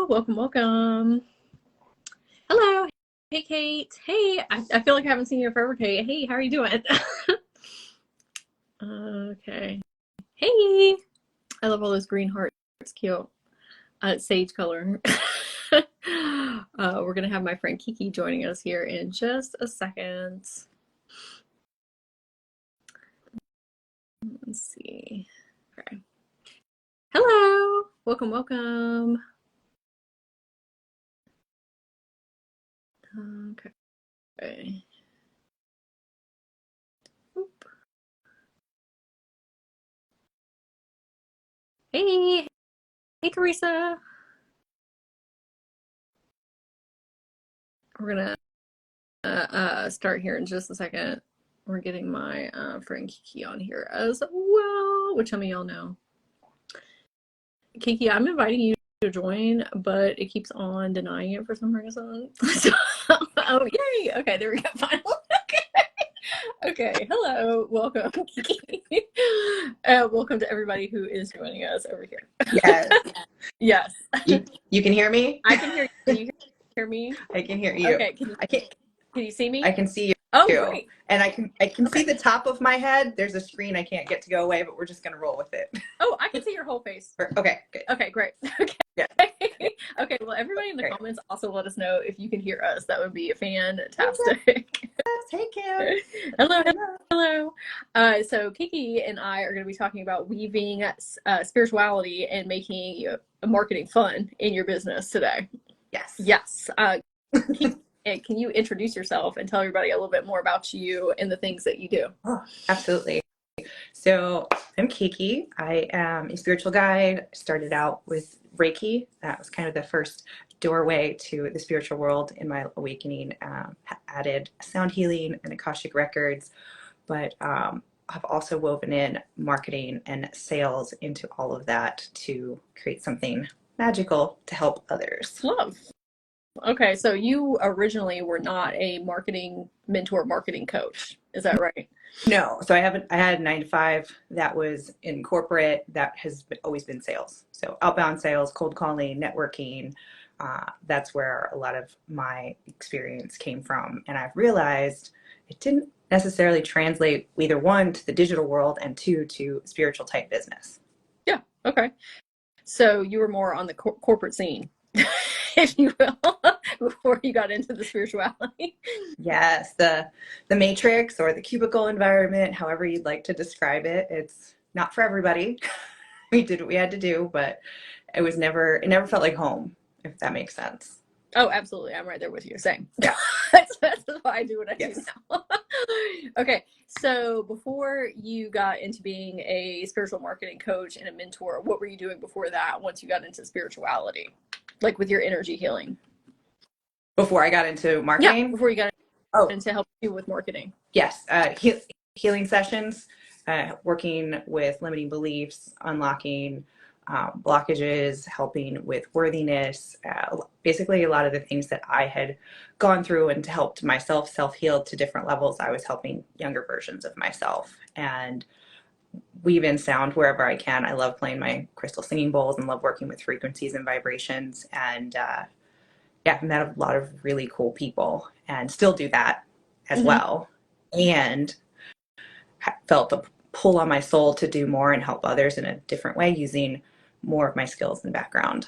Welcome, welcome. Hello. Hey, Kate. Hey, I feel like I haven't seen you in forever, Kate. Hey, how are you doing? Okay. Hey. I love all those green hearts. It's cute. Sage color. We're going to have my friend Kiki joining us here in just a second. Let's see. Okay. Hello. Welcome, welcome. Okay. Oop. Hey. Hey, Teresa. We're going to start here in just a second. We're getting my friend Kiki on here as well, which some of y'all know. Kiki, I'm inviting you to join, but it keeps on denying it for some reason. Oh, yay! Okay, there we go. Finally. Okay. Hello. Welcome, Kiki. Welcome to everybody who is joining us over here. Yes. Yes. You can hear me? I can hear you. Can you hear me? I can hear you. Okay. Can you see me? I can see you. Oh, great. And I can see the top of my head. There's a screen I can't get to go away, but we're just gonna roll with it. Oh, I can see your whole face. Okay, good. Okay, great. Okay. Yeah. Okay, well, everybody in the Great. comments also let us know if you can hear us. That would be fantastic. Hey, Kim. Hello, hello. So Kiki and I are going to be talking about weaving spirituality and making marketing fun in your business today. Yes. Yes. Can you introduce yourself and tell everybody a little bit more about you and the things that you do? Oh, absolutely. So I'm Kiki. I am a spiritual guide. Started out with Reiki. That was kind of the first doorway to the spiritual world in my awakening. Added sound healing and Akashic records, but I've also woven in marketing and sales into all of that to create something magical to help others. Love. Okay, so you originally were not a marketing mentor, marketing coach. Is that right? No, so I had a 9 to 5 that was in corporate that has always been sales. So outbound sales, cold calling, networking. That's where a lot of my experience came from. And I've realized it didn't necessarily translate either one to the digital world and two to spiritual type business. Yeah. Okay. So you were more on the corporate scene, if you will, before you got into the spirituality. Yes, the matrix or the cubicle environment, however you'd like to describe it. It's not for everybody. We did what we had to do, but it never felt like home, if that makes sense. Oh, absolutely. I'm right there with you. Same. Yeah. That's why I do what I Yes. do now. Okay. So before you got into being a spiritual marketing coach and a mentor, what were you doing before that once you got into spirituality? Like with your energy healing? Before I got into Yeah, marketing? before you got Oh, into helping you with marketing. yes. Healing sessions, working with limiting beliefs, unlocking blockages, helping with worthiness, basically a lot of the things that I had gone through and helped myself self-heal to different levels. I was helping younger versions of myself and weave in sound wherever I can. I love playing my crystal singing bowls and love working with frequencies and vibrations. And yeah, met a lot of really cool people and still do that as well. And felt the pull on my soul to do more and help others in a different way using more of my skills and background.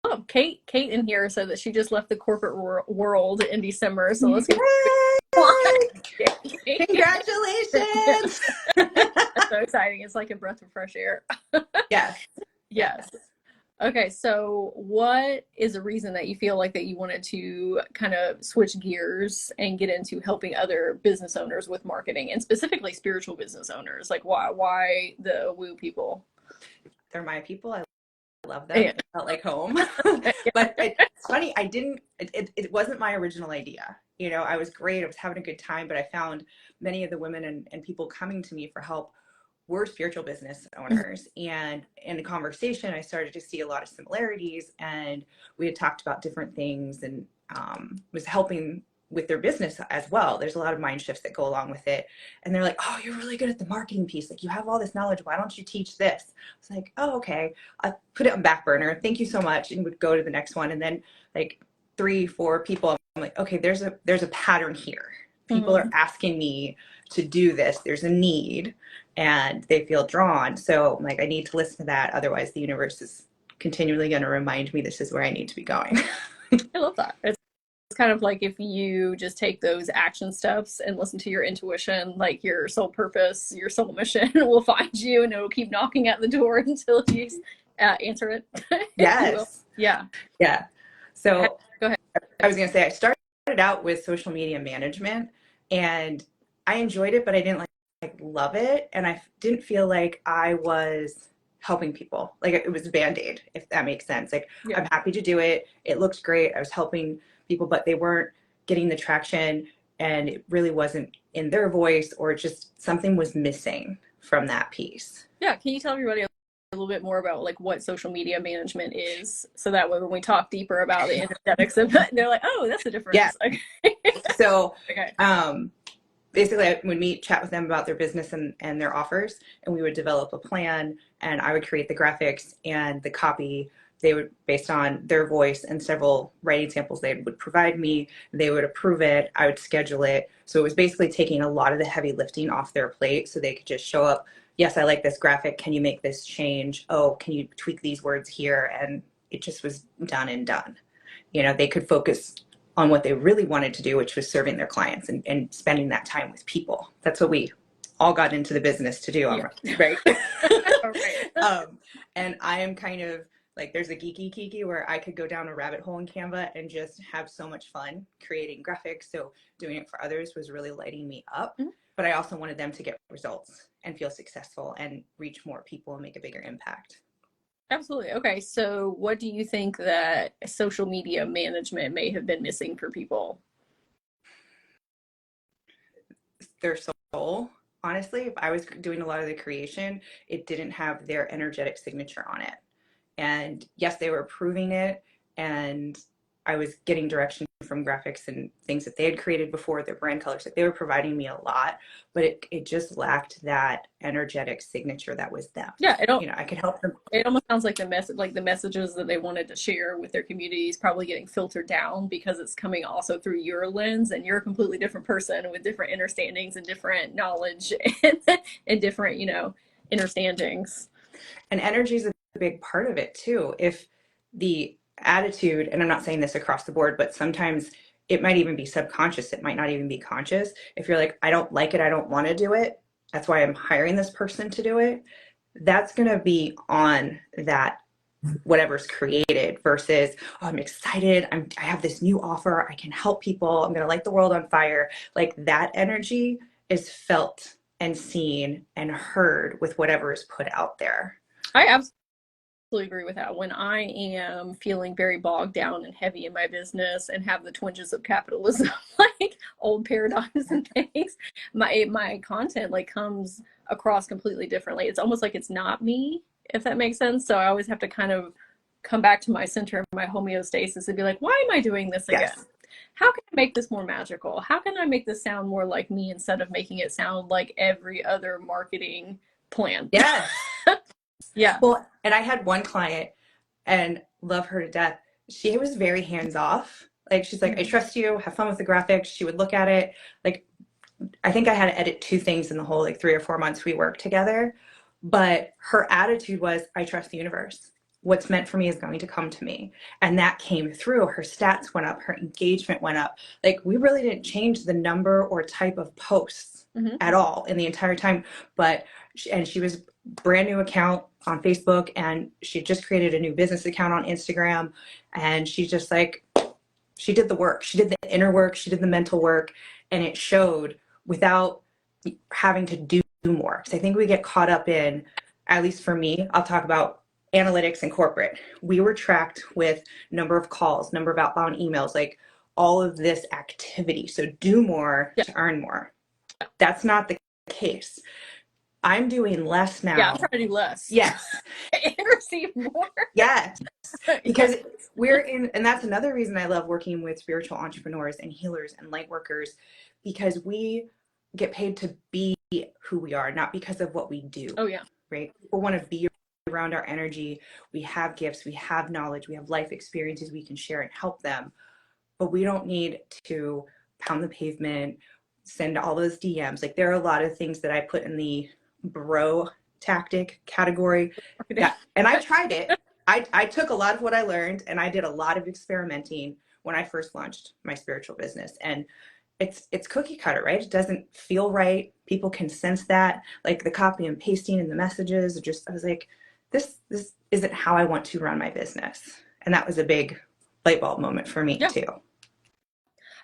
Oh, Kate in here said that she just left the corporate world in December. So let's get Congratulations. That's so exciting. It's like a breath of fresh air. Yes. Yes. Okay, so what is the reason that you feel like that you wanted to kind of switch gears and get into helping other business owners with marketing and specifically spiritual business owners? Like why the woo people? They're my people. I love them. It felt like home. But it's funny, it wasn't my original idea. You know, I was great. I was having a good time, but I found many of the women and people coming to me for help were spiritual business owners. And in the conversation, I started to see a lot of similarities, and we had talked about different things and was helping with their business as well. There's a lot of mind shifts that go along with it. And they're like, oh, you're really good at the marketing piece. Like, you have all this knowledge. Why don't you teach this? It's like, oh, okay. I put it on back burner. Thank you so much. And would go to the next one. And then like 3-4 people, I'm like, okay, there's a pattern here. People are asking me to do this. There's a need and they feel drawn. So I'm like, I need to listen to that. Otherwise the universe is continually going to remind me this is where I need to be going. I love that. It's kind of like if you just take those action steps and listen to your intuition, like your soul purpose, your soul mission will find you and it'll keep knocking at the door until you answer it. Yes. Yeah. Yeah. So go ahead. I was going to say, I started out with social media management and I enjoyed it, but I didn't like love it. And I didn't feel like I was helping people. Like, it was a Band-Aid, if that makes sense. Like, I'm happy to do it. It looked great. I was helping people, but they weren't getting the traction and it really wasn't in their voice, or just something was missing from that piece. Yeah. Can you tell everybody a little bit more about like what social media management is, so that way when we talk deeper about the energetics of it, they're like, oh, that's the difference. Yeah. Okay. So okay. Basically I would chat with them about their business and their offers, and we would develop a plan, and I would create the graphics and the copy. They would, based on their voice and several writing samples they would provide me, they would approve it, I would schedule it. So it was basically taking a lot of the heavy lifting off their plate so they could just show up. Yes, I like this graphic. Can you make this change? Oh, can you tweak these words here? And it just was done and done. You know, they could focus on what they really wanted to do, which was serving their clients and spending that time with people. That's what we all got into the business to do, right? Right. And I am kind of like, there's a geeky kiki where I could go down a rabbit hole in Canva and just have so much fun creating graphics. So doing it for others was really lighting me up. But I also wanted them to get results and feel successful and reach more people and make a bigger impact. Absolutely. Okay. So what do you think that social media management may have been missing for people? Their soul. Honestly, if I was doing a lot of the creation, it didn't have their energetic signature on it. And yes, they were approving it, and I was getting direction from graphics and things that they had created before, their brand colors. Like, they were providing me a lot, but it just lacked that energetic signature that was them. Yeah, I could help them. It almost sounds like the messages that they wanted to share with their communities probably getting filtered down because it's coming also through your lens, and you're a completely different person with different understandings and different knowledge and different, understandings. And energy is a big part of it too. If the attitude, and I'm not saying this across the board, but sometimes it might even be subconscious, it might not even be conscious. If you're like, I don't like it, I don't want to do it, that's why I'm hiring this person to do it, that's going to be on that whatever's created, versus, oh, I'm excited, I have this new offer, I can help people, I'm going to light the world on fire. Like, that energy is felt and seen and heard with whatever is put out there. I absolutely agree with that. When I am feeling very bogged down and heavy in my business and have the twinges of capitalism, like old paradigms and things, my content like comes across completely differently. It's almost like it's not me, if that makes sense. So I always have to kind of come back to my center, my homeostasis, and be like, why am I doing this again? Yes. How can I make this more magical? How can I make this sound more like me instead of making it sound like every other marketing plan? Yeah. Yeah. Well, and I had one client, and love her to death. She was very hands off. Like, she's like, I trust you, have fun with the graphics. She would look at it. Like, I think I had to edit 2 things in the whole 3 or 4 months we worked together. But her attitude was, I trust the universe. What's meant for me is going to come to me. And that came through. Her stats went up, her engagement went up. Like, we really didn't change the number or type of posts at all in the entire time. But she was brand new account on Facebook, and she just created a new business account on Instagram, and she's just like, she did the work, she did the inner work, she did the mental work, and it showed without having to do more. Because I think we get caught up in, at least for me, I'll talk about analytics and corporate. We were tracked with number of calls, number of outbound emails, like all of this activity. So do more to earn more. That's not the case. I'm doing less Yeah, I'm now. trying to do less Yes. and receive more. Yes. Yeah. Because we're in, and that's another reason I love working with spiritual entrepreneurs and healers and light workers, because we get paid to be who we are, not because of what we do, Oh yeah. right? People want to be around our energy. We have gifts, we have knowledge, we have life experiences we can share and help them, but we don't need to pound the pavement, send all those DMs. Like, there are a lot of things that I put in the bro tactic category that, and I tried it. I took a lot of what I learned and I did a lot of experimenting when I first launched my spiritual business. And it's cookie cutter, right? It doesn't feel right. People can sense that, like the copy and pasting and the messages. Just, I was like, this isn't how I want to run my business. And that was a big light bulb moment for me Yeah. too.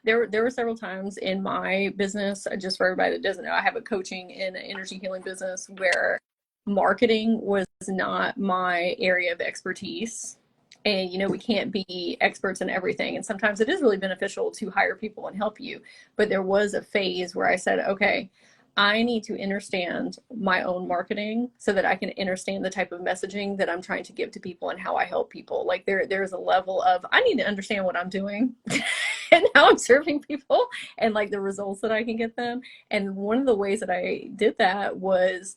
There were several times in my business, just for everybody that doesn't know, I have a coaching and energy healing business where marketing was not my area of expertise. And, we can't be experts in everything. And sometimes it is really beneficial to hire people and help you. But there was a phase where I said, okay, I need to understand my own marketing so that I can understand the type of messaging that I'm trying to give to people and how I help people. Like there's a level of I need to understand what I'm doing and how I'm serving people and like the results that I can get them. And one of the ways that I did that was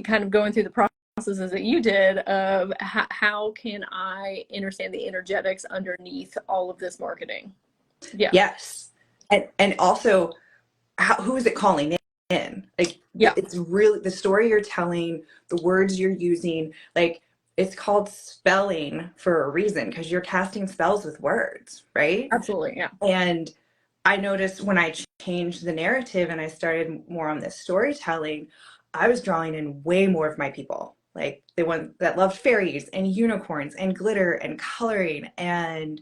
kind of going through the processes that you did of how can I understand the energetics underneath all of this marketing. Yeah. Yes. And also, who is it calling in? Like, Yeah. it's really the story you're telling, the words you're using. Like, it's called spelling for a reason, because you're casting spells with words, right? Absolutely. Yeah. And I noticed when I changed the narrative and I started more on this storytelling, I was drawing in way more of my people, like the one that loved fairies and unicorns and glitter and coloring. And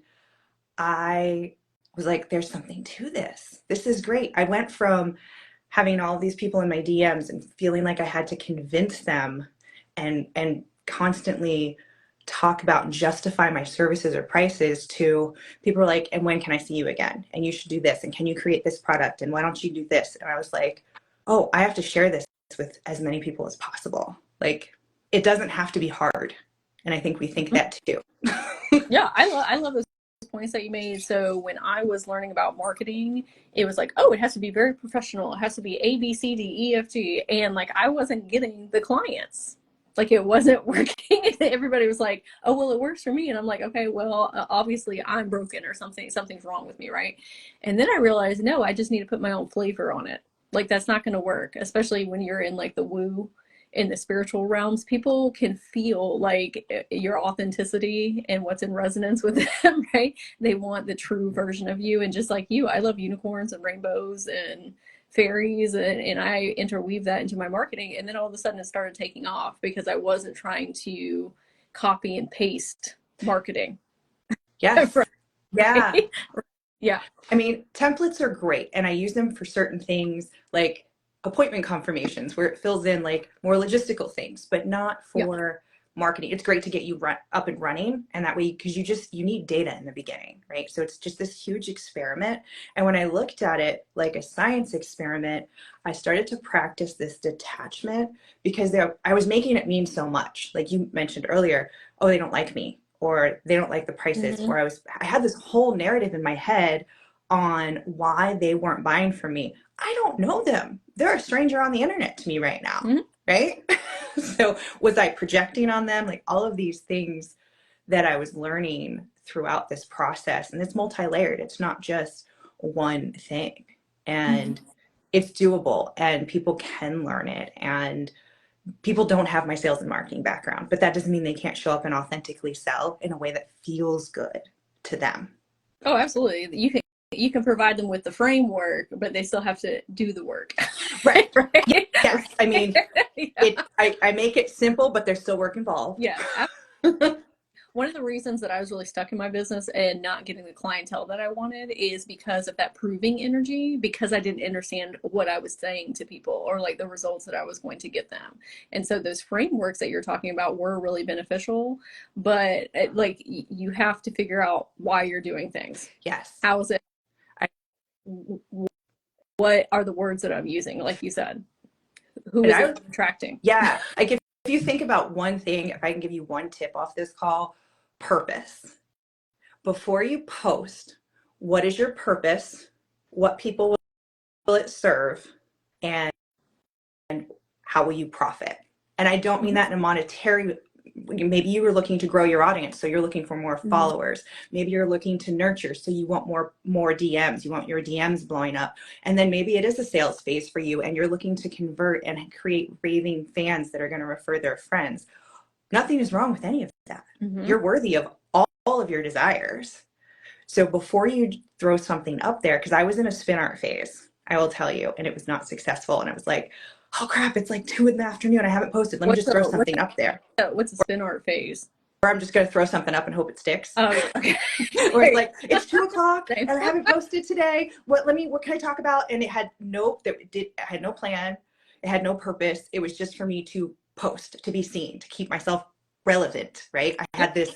I was like, there's something to this. This is great. I went from having all these people in my DMs and feeling like I had to convince them and constantly talk about and justify my services or prices, to people are like, and when can I see you again? And you should do this. And can you create this product? And why don't you do this? And I was like, oh, I have to share this with as many people as possible. Like, it doesn't have to be hard. And I think we think that too. Yeah, I love those points that you made. So when I was learning about marketing, it was like, oh, it has to be very professional. It has to be A, B, C, D, E, F, G. And like I wasn't getting the clients. Like it wasn't working. Everybody was like, oh, well, it works for me. And I'm like, okay, well, obviously I'm broken or something. Something's wrong with me, right? And then I realized, no, I just need to put my own flavor on it. Like that's not going to work, especially when you're in like the woo in the spiritual realms. People can feel like your authenticity and what's in resonance with them, right? They want the true version of you. And just like you, I love unicorns and rainbows and fairies, and I interweave that into my marketing. And then all of a sudden it started taking off because I wasn't trying to copy and paste marketing. Yes. Yeah. Right? Yeah. I mean, templates are great and I use them for certain things, like appointment confirmations where it fills in like more logistical things, but not Yeah. for marketing. It's great to get you up and running, and that way, because you need data in the beginning, right? So it's just this huge experiment. And when I looked at it like a science experiment, I started to practice this detachment, because I was making it mean so much. Like you mentioned earlier, oh, they don't like me, or they don't like the prices, Mm-hmm. or I had this whole narrative in my head on why they weren't buying from me. I don't know them. They're a stranger on the internet to me right now, Mm-hmm. right? So was I projecting on them? Like, all of these things that I was learning throughout this process. And it's multi-layered. It's not just one thing. Mm-hmm. And it's doable and people can learn it. And people don't have my sales and marketing background, but that doesn't mean they can't show up and authentically sell in a way that feels good to them. Oh, absolutely. You can provide them with the framework, but they still have to do the work. Right. Right? Yes. I mean, Yeah. I make it simple, but there's still work involved. Yes. One of the reasons that I was really stuck in my business and not getting the clientele that I wanted is because of that proving energy, because I didn't understand what I was saying to people or like the results that I was going to get them. And so those frameworks that you're talking about were really beneficial, but like you have to figure out why you're doing things. Yes. How is it? What are the words that I'm using? Like you said, Who And is I it would, attracting? yeah, like if you think about one thing, if I can give you one tip off this call, purpose. Before you post, what is your purpose? What people will it serve? And how will you profit? And I don't mean that in a monetary, maybe you were looking to grow your audience, so you're looking for more Mm-hmm. followers. Maybe you're looking to nurture, so you want more DMs, you want your DMs blowing up. And then maybe it is a sales phase for you and you're looking to convert and create raving fans that are going to refer their friends. Nothing is wrong with any of that. Mm-hmm. You're worthy of all of your desires. So before you throw something up there, because I was in a spin art phase, I will tell you, and it was not successful. And I was like, oh crap, it's like 2 in the afternoon. I haven't posted. Let me What's just a throw what's something up there. what's a spin art phase? Or I'm just going to throw something up and hope it sticks. Oh, okay. Or it's like, it's 2 o'clock Same. and I haven't posted today. What can I talk about? And it had I had no plan. It had no purpose. It was just for me to post, to be seen, to keep myself relevant, right? I had this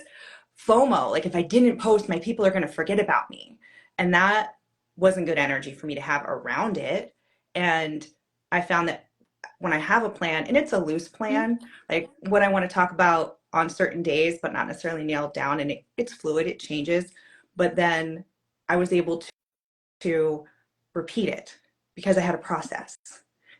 FOMO, like if I didn't post, my people are going to forget about me. And that wasn't good energy for me to have around it. And I found that when I have a plan, and it's a loose plan, like what I want to talk about on certain days, but not necessarily nailed down, and it's fluid, it changes. But then I was able to repeat it because I had a process.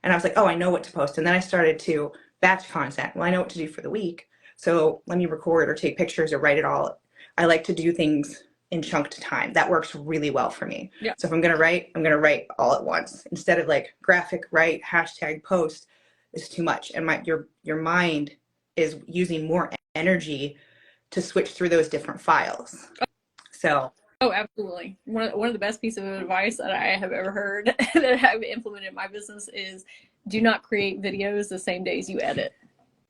And I was like, oh, I know what to post. And then I started to batch content. Well, I know what to do for the week. So let me record or take pictures or write it all. I like to do things in chunked time. That works really well for me. Yeah. So if I'm gonna write, I'm gonna write all at once instead of like graphic write, hashtag post. Is too much, and your mind is using more energy to switch through those different files. So Oh, absolutely. One of the best pieces of advice that I have ever heard that I've implemented in my business is do not create videos the same days you edit.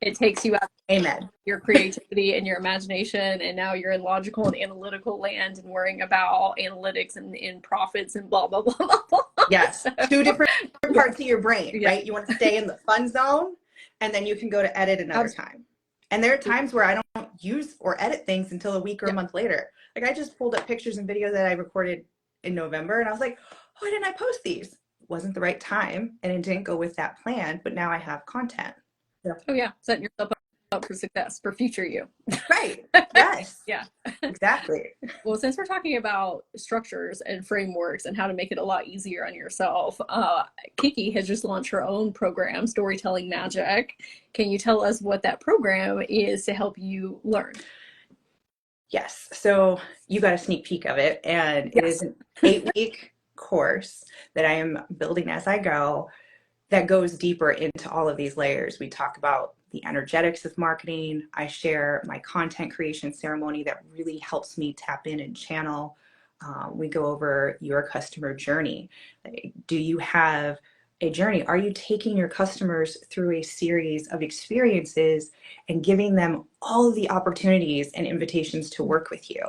It takes you out of amen. your creativity and your imagination, and now you're in logical and analytical land and worrying about analytics and profits and blah blah blah blah blah. Yes, So, 2 different parts of your brain, yeah. right? You want to stay in the fun zone, and then you can go to edit another time. And there are times where I don't use or edit things until a week or a month later. Like I just pulled up pictures and videos that I recorded in November, and I was like, why didn't I post these? It wasn't the right time, and it didn't go with that plan, but now I have content. Oh yeah, setting yourself up for success for future you. Right. Yes. Yeah. Exactly. Well, since we're talking about structures and frameworks and how to make it a lot easier on yourself, Kiki has just launched her own program, Storytelling Magic. Can you tell us what that program is to help you learn? Yes. So you got a sneak peek of it, and it is Yes. an 8-week course that I am building as I go that goes deeper into all of these layers. We talk about the energetics of marketing. I share my content creation ceremony that really helps me tap in and channel. We go over your customer journey. Do you have a journey? Are you taking your customers through a series of experiences and giving them all of the opportunities and invitations to work with you?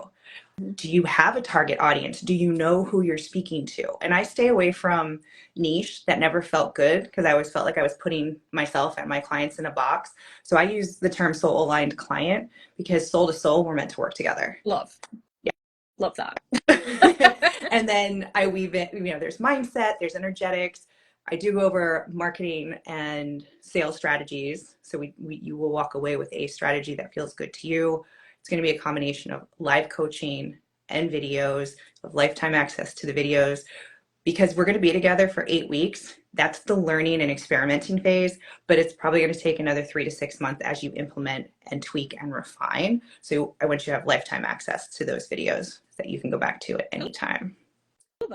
Do you have a target audience? Do you know who you're speaking to? And I stay away from niche. That never felt good because I always felt like I was putting myself and my clients in a box. So I use the term soul aligned client because soul to soul, we're meant to work together. Love. Yeah. Love that. And then I weave it, there's mindset, there's energetics. I do go over marketing and sales strategies. So you will walk away with a strategy that feels good to you. It's going to be a combination of live coaching and videos, of lifetime access to the videos, because we're going to be together for 8 weeks. That's the learning and experimenting phase, but it's probably going to take another 3 to 6 months as you implement and tweak and refine. So I want you to have lifetime access to those videos that you can go back to at any time.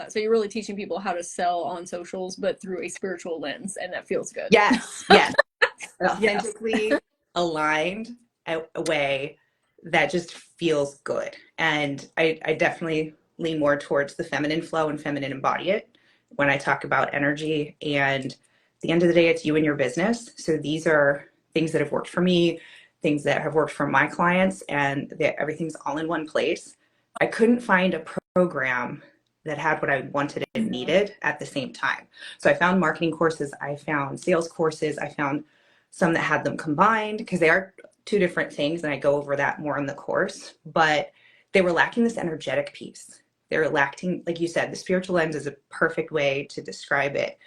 So you're really teaching people how to sell on socials, but through a spiritual lens, and that feels good. Yes, yes. Yes. Authentically aligned a way that just feels good. And I definitely lean more towards the feminine flow and feminine embody it when I talk about energy. And at the end of the day, it's you and your business. So these are things that have worked for me, things that have worked for my clients, and everything's all in one place. I couldn't find a program that had what I wanted and needed at the same time. So I found marketing courses, I found sales courses, I found some that had them combined because they are 2 different things, and I go over that more in the course, but they were lacking this energetic piece. They were lacking, like you said, the spiritual lens is a perfect way to describe it,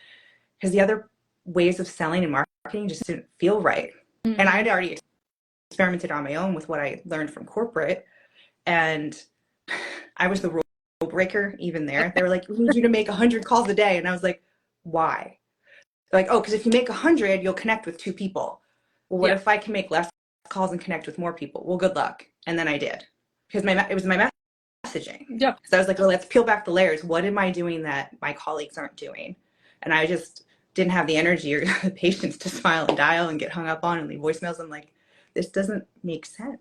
because the other ways of selling and marketing just didn't feel right. Mm-hmm. And I had already experimented on my own with what I learned from corporate. And I was the rule breaker even there. They were like, we need you to make 100 calls a day. And I was like, why? They're like, oh, because if you make 100, you'll connect with 2 people. Well, what if I can make less calls and connect with more people? Well, good luck. And then I did, because it was my messaging. Yeah. So I was like, well, let's peel back the layers. What am I doing that my colleagues aren't doing? And I just didn't have the energy or the patience to smile and dial and get hung up on and leave voicemails. I'm like, this doesn't make sense.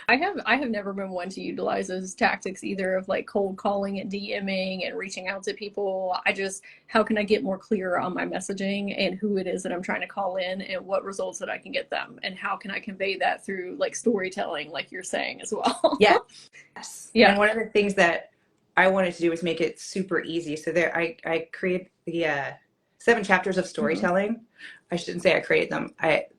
I have never been one to utilize those tactics either, of like cold calling and DMing and reaching out to people. How can I get more clear on my messaging and who it is that I'm trying to call in and what results that I can get them, and how can I convey that through like storytelling, like you're saying as well. Yes. Yeah. And one of the things that I wanted to do was make it super easy. So I created the 7 chapters of storytelling. Mm-hmm. I shouldn't say I created them.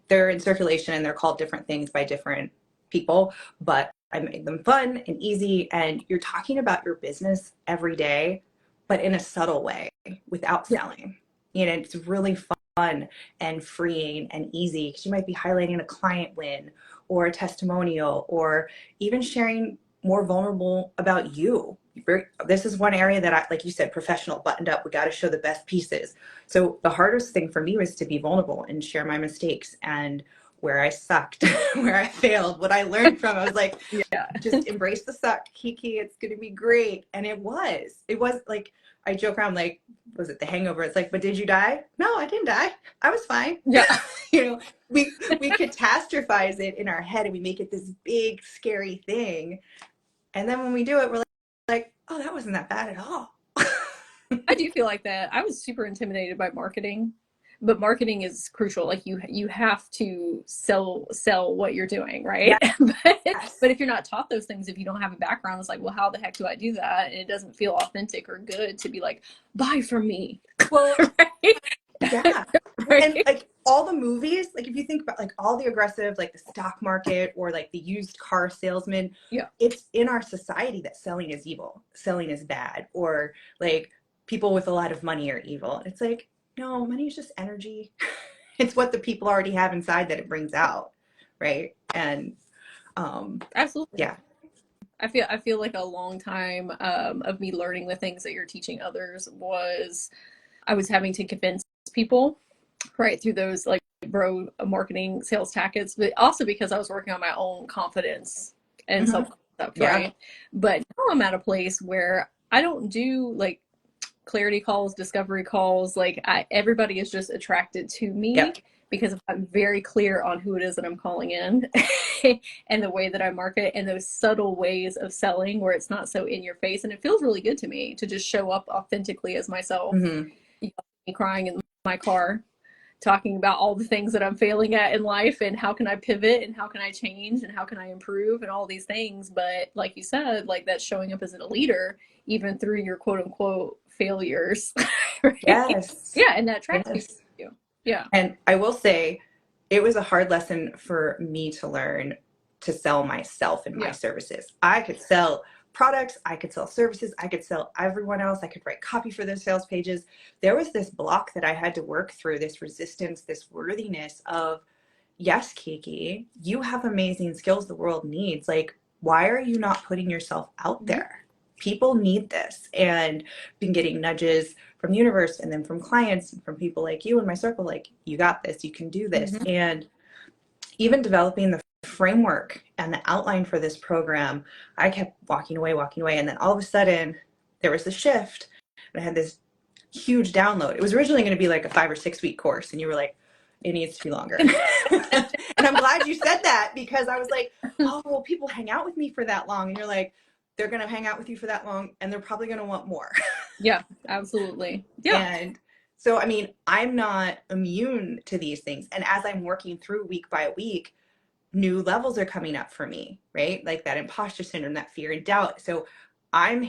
They're in circulation and they're called different things by different people, but I made them fun and easy. And you're talking about your business every day, but in a subtle way without selling. You know, it's really fun and freeing and easy, because you might be highlighting a client win or a testimonial, or even sharing more vulnerable about you. This is one area that like you said, professional, buttoned up. We got to show the best pieces. So the hardest thing for me was to be vulnerable and share my mistakes and where I sucked, where I failed, what I learned from. I was like, just embrace the suck, Kiki. It's going to be great. And it was like, I joke around, like, was it The Hangover? It's like, but did you die? No, I didn't die. I was fine. Yeah. You know, we catastrophize it in our head and we make it this big, scary thing. And then when we do it, we're like, oh, that wasn't that bad at all. I do feel like that. I was super intimidated by marketing, but marketing is crucial. Like you have to sell what you're doing, right? But if you're not taught those things, if you don't have a background, it's like, well, how the heck do I do that? And it doesn't feel authentic or good to be like, buy from me. Well, right? Yeah. Right. And like all the movies, like if you think about like all the aggressive, like the stock market or like the used car salesman, it's in our society that selling is evil, selling is bad, or like people with a lot of money are evil. It's like, no, money is just energy. It's what the people already have inside that it brings out. Right. And absolutely. Yeah. I feel like a long time of me learning the things that you're teaching others was I was having to convince people right through those like bro marketing sales tactics, but also because I was working on my own confidence and self stuff, right? But now I'm at a place where I don't do like clarity calls, discovery calls. Like everybody is just attracted to me because I'm very clear on who it is that I'm calling in and the way that I market and those subtle ways of selling where it's not so in your face. And it feels really good to me to just show up authentically as myself. You know, me crying in my car, talking about all the things that I'm failing at in life and how can I pivot and how can I change and how can I improve and all these things. But like you said, like that's showing up as a leader, even through your quote unquote failures. Right? Yes. Yeah. And that tracks you. Yeah. And I will say it was a hard lesson for me to learn to sell myself and my services. I could sell products, I could sell services, I could sell everyone else, I could write copy for their sales pages. There was this block that I had to work through, this resistance, this worthiness of, yes, Kiki, you have amazing skills the world needs. Like, why are you not putting yourself out there? People need this. And been getting nudges from the universe and then from clients and from people like you in my circle, like, you got this, you can do this. And even developing the framework and the outline for this program, I kept walking away. And then all of a sudden there was a shift and I had this huge download. It was originally going to be like a 5 or 6 week course. And you were like, it needs to be longer. And I'm glad you said that, because I was like, oh, well, people hang out with me for that long. And you're like, they're going to hang out with you for that long and they're probably going to want more. Yeah, absolutely. Yeah. And so, I mean, I'm not immune to these things. And as I'm working through week by week, new levels are coming up for me, right? Like that imposter syndrome, that fear and doubt. So I'm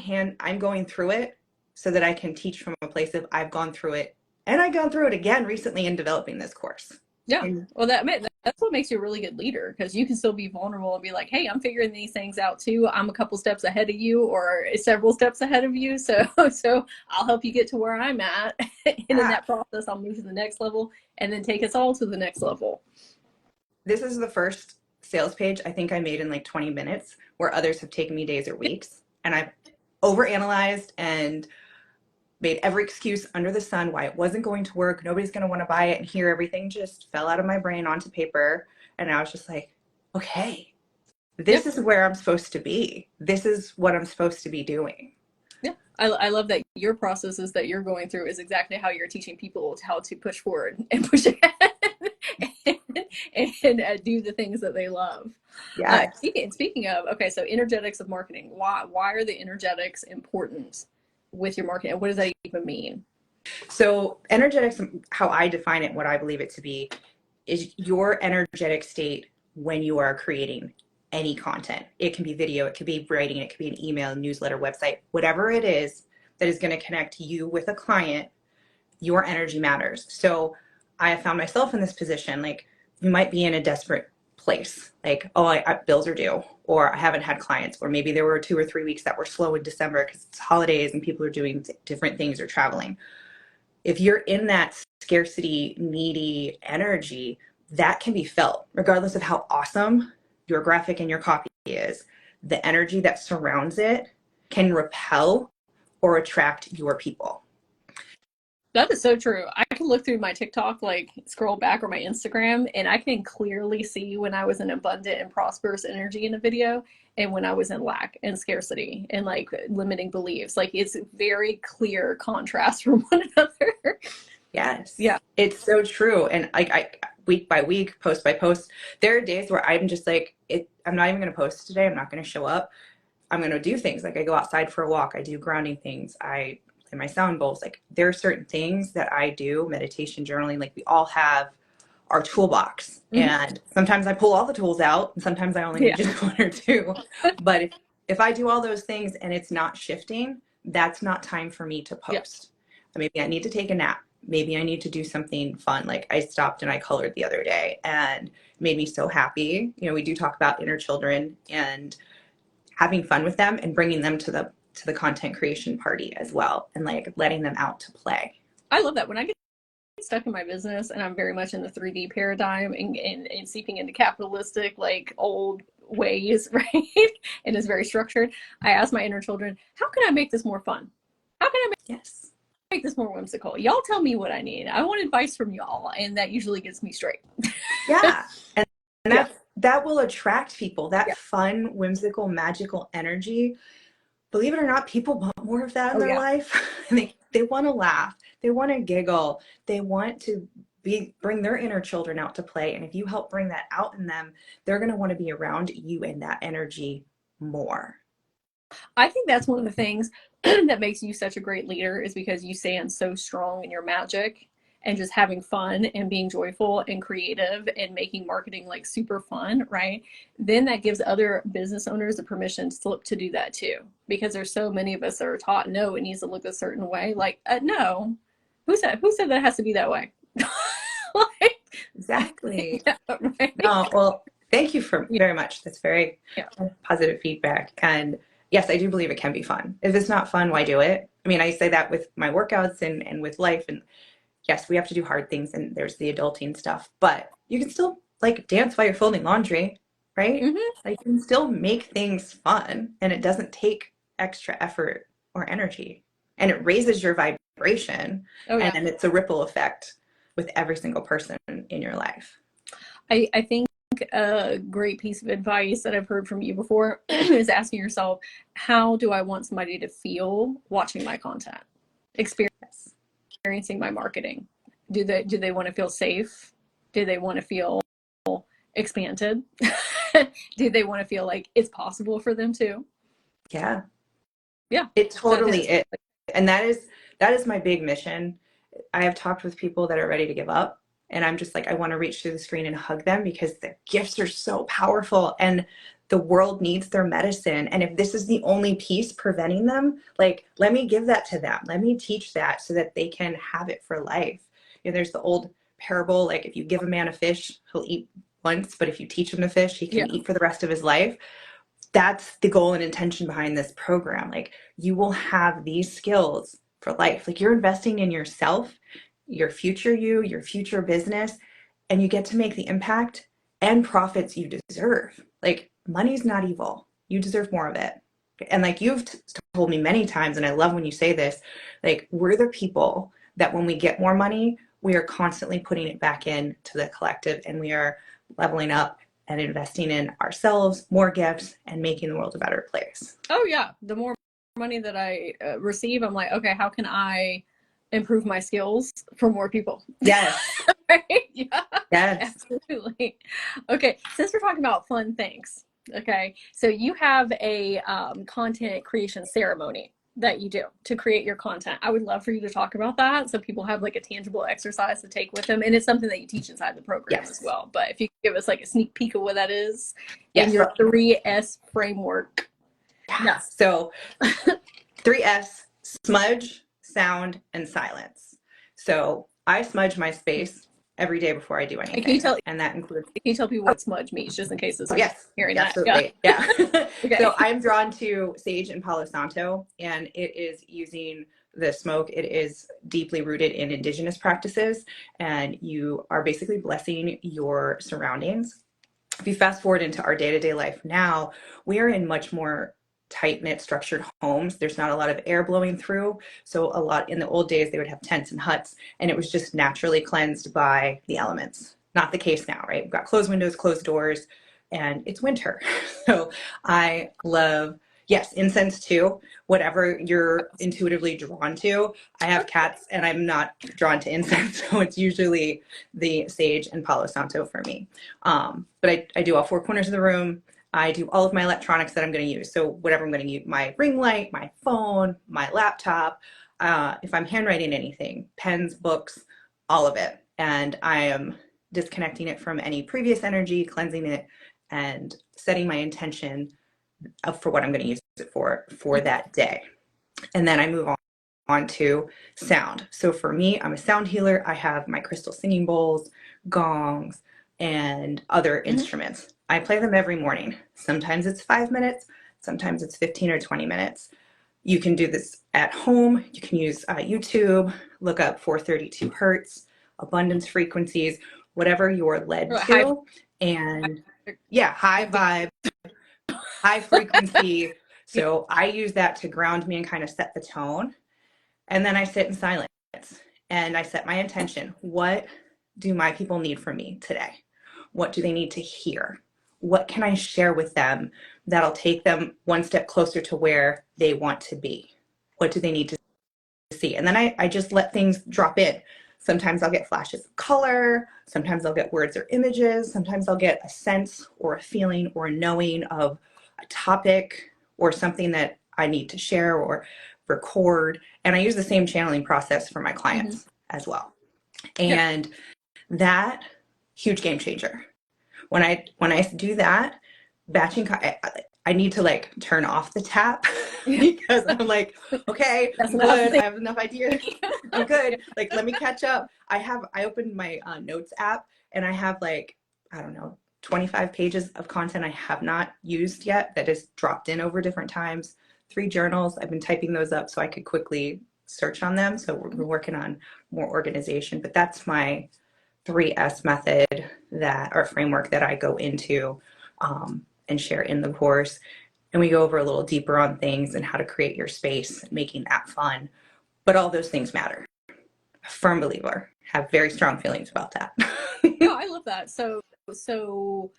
going through it so that I can teach from a place of I've gone through it, and I've gone through it again recently in developing this course. Yeah. And Well, that's what makes you a really good leader, because you can still be vulnerable and be like, "Hey, I'm figuring these things out too. I'm a couple steps ahead of you, or several steps ahead of you. So, so I'll help you get to where I'm at, and in yeah, that process, I'll move to the next level, and then take us all to the next level." this is the first sales page I think I made in like 20 minutes, where others have taken me days or weeks. And I've overanalyzed and made every excuse under the sun why it wasn't going to work. Nobody's going to want to buy it. And here everything just fell out of my brain onto paper. And I was just like, okay, Yeah. this is where I'm supposed to be. This is what I'm supposed to be doing. Yeah. I love that your processes that you're going through is exactly how you're teaching people how to push forward and push ahead and do the things that they love. Yes. Speaking of, okay, so energetics of marketing. Why are the energetics important with your marketing? What does that even mean? So, energetics, how I define it, what I believe it to be, is your energetic state when you are creating any content. It can be video, it could be writing, it could be an email, newsletter, website, whatever it is that is going to connect you with a client. Your energy matters. So I have found myself in this position. Like, you might be in a desperate place, like, oh, bills are due, or I haven't had clients, or maybe there were 2 or 3 weeks that were slow in December because it's holidays and people are doing different things or traveling. If you're in that scarcity, needy energy, that can be felt regardless of how awesome your graphic and your copy is. The energy that surrounds it can repel or attract your people. That is so true. I can look through my TikTok, like scroll back, or my Instagram, and I can clearly see when I was in abundant and prosperous energy in a video and when I was in lack and scarcity and like limiting beliefs. Like it's very clear contrast from one another. Yes, Yeah. it's so true. And like, I week by week, post by post, there are days where I'm just like, I'm not even going to post today. I'm not going to show up. I'm going to do things like I go outside for a walk. I do grounding things. I play my sound bowls. Like, there are certain things that I do, meditation, journaling. Like, we all have our toolbox, Mm-hmm. and sometimes I pull all the tools out, and sometimes I only need Yeah. just one or two. But if I do all those things and it's not shifting, that's not time for me to Yeah. post. Maybe I need to take a nap. Maybe I need to do something fun. Like, I stopped and I colored the other day, and it made me so happy. You know, we do talk about inner children and having fun with them and bringing them to the content creation party as well, and like letting them out to play. I love that. When I get stuck in my business and I'm very much in the 3D paradigm and seeping into capitalistic, like old ways, right? And it's very structured. I ask my inner children, how can I make this more fun? How can I Yes. make this more whimsical? Y'all tell me what I need. I want advice from y'all. And that usually gets me straight. Yeah. And Yeah. that will attract people, that Yeah. fun, whimsical, magical energy. Believe it or not, people want more of that in Oh, their yeah. life. They want to laugh. They want to giggle. They want to bring their inner children out to play. And if you help bring that out in them, they're going to want to be around you and that energy more. I think that's one of the things that makes you such a great leader, is because you stand so strong in your magic and just having fun and being joyful and creative and making marketing like super fun, right? Then that gives other business owners the permission to do that too. Because there's so many of us that are taught, no, it needs to look a certain way. Like, no, who said that has to be that way? Like, Exactly. yeah, right? No, well, thank you for Yeah, very much. That's very yeah, positive feedback. And yes, I do believe it can be fun. If it's not fun, why do it? I mean, I say that with my workouts and with life. And yes, we have to do hard things and there's the adulting stuff, but you can still like dance while you're folding laundry, right? mm-hmm. Like, you can still make things fun and it doesn't take extra effort or energy, and it raises your vibration, Oh and yeah. then it's a ripple effect with every single person in your life. I think a great piece of advice that I've heard from you before is asking yourself, how do I want somebody to feel watching my content, Yes. experiencing my marketing? Do they want to feel safe? Do they want to feel expanded? Do they want to feel like it's possible for them too? Yeah, Yeah, it that totally is. is. And that is my big mission. I have talked with people that are ready to give up, and I'm just like, I want to reach through the screen and hug them because the gifts are so powerful and the world needs their medicine. And if this is the only piece preventing them, like, let me give that to them. Let me teach that so that they can have it for life. You know, there's the old parable, like if you give a man a fish, he'll eat once, but if you teach him to fish, he can Yeah. eat for the rest of his life. That's the goal and intention behind this program. Like, you will have these skills for life. Like, you're investing in yourself, your future you, your future business, and you get to make the impact and profits you deserve. Like, money's not evil. You deserve more of it. And like you've told me many times, and I love when you say this, like, we're the people that when we get more money, we are constantly putting it back in to the collective, and we are leveling up and investing in ourselves, more gifts, and making the world a better place. Oh yeah. The more money that I receive, I'm like, okay, how can I improve my skills for more people? Yes. Right? Yeah, Yes. absolutely. Okay, since we're talking about fun things, okay, so you have a content creation ceremony that you do to create your content. I would love for you to talk about that so people have like a tangible exercise to take with them, and it's something that you teach inside the program as Yes. well. But if you could give us like a sneak peek of what that is and Yes. your 3S framework. Yes. So 3S: smudge, sound, and silence. So I smudge my space every day before I do And can you anything. tell And that includes, people what smudge means, just in case this oh, is yes, hearing that? Yeah. absolutely. Yeah. So Okay. I'm drawn to sage and Palo Santo, and it is using the smoke. It is deeply rooted in indigenous practices, and you are basically blessing your surroundings. If you fast forward into our day-to-day life now, we are in much more tight-knit structured homes. There's not a lot of air blowing through. So a lot in the old days, they would have tents and huts, and it was just naturally cleansed by the elements. Not the case now, right? We've got closed windows, closed doors, and it's winter. So I love, yes, incense too, whatever you're intuitively drawn to. I have cats and I'm not drawn to incense, so it's usually the sage and Palo Santo for me. But I do all four corners of the room. I do all of my electronics that I'm going to use. So whatever I'm going to use, my ring light, my phone, my laptop, if I'm handwriting anything, pens, books, all of it. And I am disconnecting it from any previous energy, cleansing it, and setting my intention for what I'm going to use it for that day. And then I move on to sound. So for me, I'm a sound healer. I have my crystal singing bowls, gongs, and other instruments. I play them every morning. Sometimes it's 5 minutes, sometimes it's 15 or 20 minutes. You can do this at home. You can use YouTube, look up 432 hertz, abundance frequencies, whatever you're led High, to. And yeah, high vibe, high frequency. So I use that to ground me and kind of set the tone. And then I sit in silence and I set my intention. What do my people need from me today? What do they need to hear? What can I share with them that'll take them one step closer to where they want to be? What do they need to see? And then I just let things drop in. Sometimes I'll get flashes of color. Sometimes I'll get words or images. Sometimes I'll get a sense or a feeling or a knowing of a topic or something that I need to share or record. And I use the same channeling process for my clients as well. yeah. And that, huge game changer. When I do that, batching, I need to like turn off the tap because I'm like, okay, That's I'm good. I have enough ideas. I'm good. Like, let me catch up. I opened my notes app and I have like, I don't know, 25 pages of content I have not used yet that is dropped in over different times. 3 journals. I've been typing those up so I could quickly search on them. So we're working on more organization, but that's my 3S method that, or framework, that I go into and share in the course. And we go over a little deeper on things and how to create your space, making that fun. But all those things matter. A firm believer. Have very strong feelings about that. No, I love that. So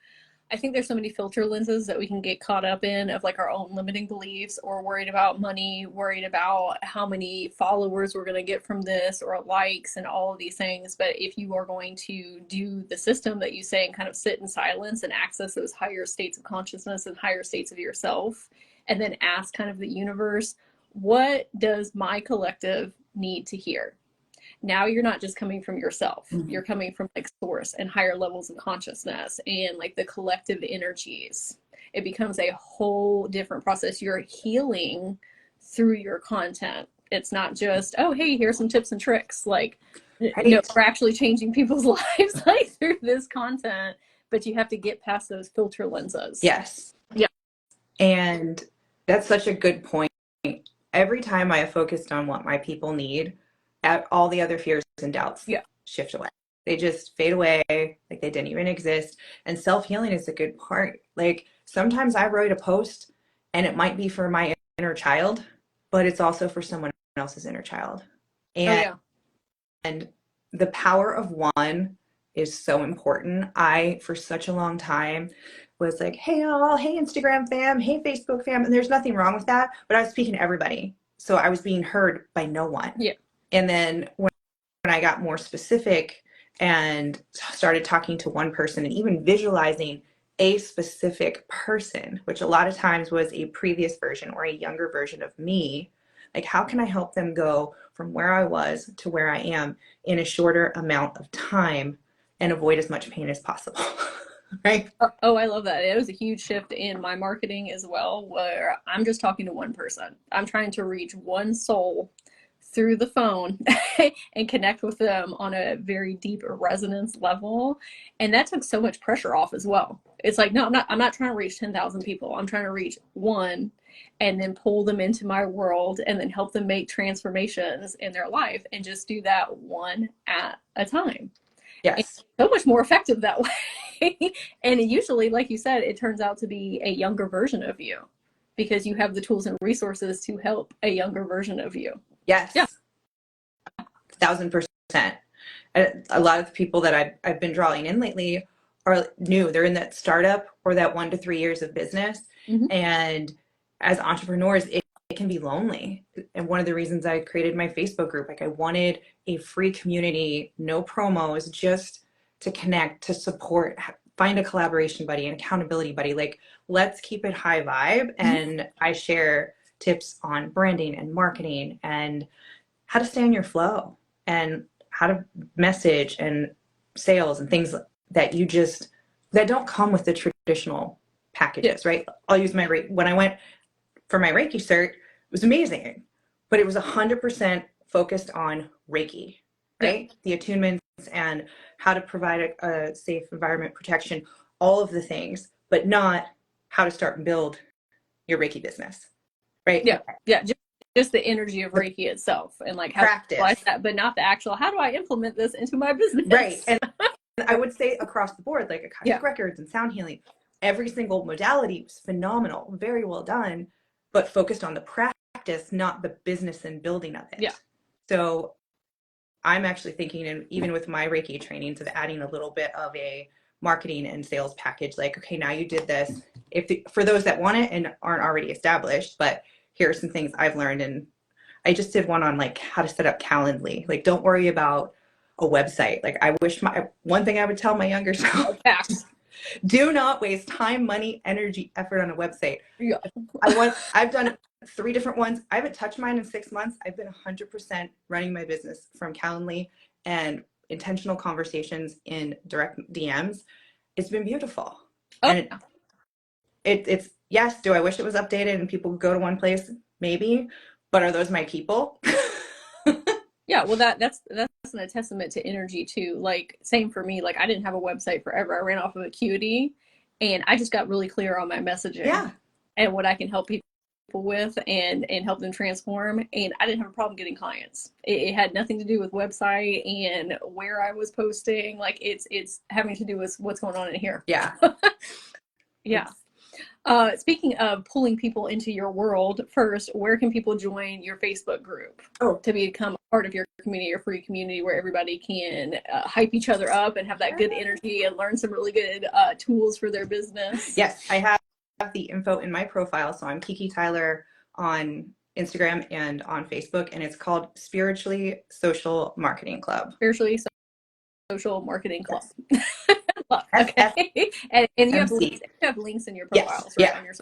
I think there's so many filter lenses that we can get caught up in of like our own limiting beliefs, or worried about money, worried about how many followers we're going to get from this, or likes and all of these things. But if you are going to do the system that you say and kind of sit in silence and access those higher states of consciousness and higher states of yourself, and then ask kind of the universe, what does my collective need to hear? Now you're not just coming from yourself, you're coming from like source and higher levels of consciousness and like the collective energies. It becomes a whole different process. You're healing through your content. It's not just, oh hey, here's some tips and tricks. Like, No, right? we're actually changing people's lives like through this content, but you have to get past those filter lenses. Yes. Yeah. And that's such a good point. Every time I have focused on what my people need, all the other fears and doubts Yeah. shift away. They just fade away like they didn't even exist. And self-healing is a good part. Like sometimes I write a post and it might be for my inner child, but it's also for someone else's inner child. Oh And yeah. the power of one is so important. I, for such a long time, was like, hey, all, hey, Instagram fam, hey, Facebook fam. And there's nothing wrong with that. But I was speaking to everybody. So I was being heard by no one. Yeah. And then when I got more specific and started talking to one person and even visualizing a specific person, which a lot of times was a previous version or a younger version of me, like how can I help them go from where I was to where I am in a shorter amount of time and avoid as much pain as possible? Right? Oh, I love that. It was a huge shift in my marketing as well, where I'm just talking to one person. I'm trying to reach one soul through the phone and connect with them on a very deep resonance level. And that took so much pressure off as well. It's like, no, I'm not trying to reach 10,000 people. I'm trying to reach one and then pull them into my world and then help them make transformations in their life and just do that one at a time. And Yes. so much more effective that way. And usually, like you said, it turns out to be a younger version of you because you have the tools and resources to help a younger version of you. Yes. Yeah. 1,000%. A lot of the people that I've been drawing in lately are new. They're in that startup or that 1 to 3 years of business. Mm-hmm. And as entrepreneurs, it can be lonely. And one of the reasons I created my Facebook group, like I wanted a free community, no promos, just to connect, to support, find a collaboration buddy, an accountability buddy. Like, let's keep it high vibe. And I share tips on branding and marketing and how to stay in your flow and how to message and sales and things that you just that don't come with the traditional packages, right? I'll use my rate when I went for my Reiki cert, it was amazing, but it was 100% focused on Reiki, right? The attunements and how to provide a safe environment protection, all of the things, but not how to start and build your Reiki business, right? Yeah. Yeah. Just the energy of Reiki itself and like how to utilize Practice, that, but not the actual, how do I implement this into my business? right? And I would say across the board, like Akashic Yeah. Records and sound healing, every single modality was phenomenal, very well done, but focused on the practice, not the business and building of it. Yeah. So I'm actually thinking, and even with my Reiki trainings, of adding a little bit of a marketing and sales package. Like, okay, now you did this. For those that want it and aren't already established, but here are some things I've learned. And I just did one on like how to set up Calendly. Like, don't worry about a website. Like, I wish one thing I would tell my younger self, do not waste time, money, energy, effort on a website. Yeah. I've done 3 different ones. I haven't touched mine in 6 months. I've been 100% running my business from Calendly and intentional conversations in direct DMs. It's been beautiful. Oh. And it's yes, do I wish it was updated and people go to one place? Maybe. But are those my people? Yeah, well that's a testament to energy too. Like same for me. Like I didn't have a website forever. I ran off of Acuity and I just got really clear on my messaging and what I can help people with and help them transform. And I didn't have a problem getting clients. It had nothing to do with website and where I was posting. Like it's having to do with what's going on in here. Yeah. Yeah. Speaking of pulling people into your world, first, where can people join your Facebook group to become part of your community, your free community where everybody can hype each other up and have that good energy and learn some really good tools for their business? Yes, I have the info in my profile. So I'm Kiki Tyler on Instagram and on Facebook, and it's called Spiritually Social Marketing Club. Spiritually Social Marketing Club. Yes. Okay. And you have links in your profiles, right? Yeah. On your